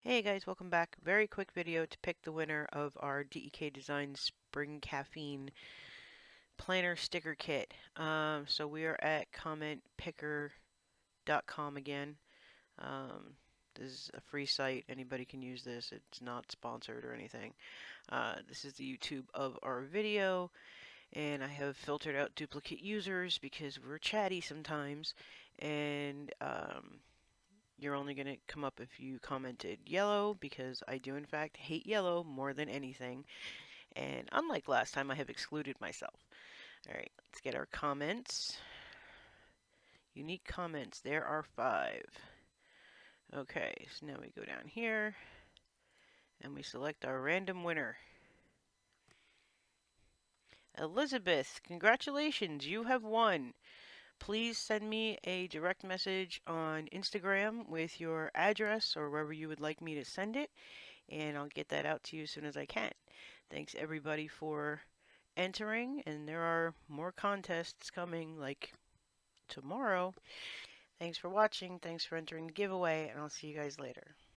Hey guys, welcome back. Very quick video to pick the winner of our DEK Designs Spring Caffeine Planner Sticker Kit. So we are at commentpicker.com again. This is a free site. Anybody can use this. It's not sponsored or anything. This is the YouTube of our video, and I have filtered out duplicate users because we're chatty sometimes, and you're only going to come up if you commented yellow, because I do in fact hate yellow more than anything. And unlike last time, I have excluded myself. Alright, let's get our comments. Unique comments, there are 5. Okay, so now we go down here and we select our random winner. Elizabeth, congratulations, you have won. Please send me a direct message on Instagram with your address or wherever you would like me to send it, and I'll get that out to you as soon as I can. Thanks everybody for entering, and there are more contests coming like tomorrow. Thanks for watching, thanks for entering the giveaway, and I'll see you guys later.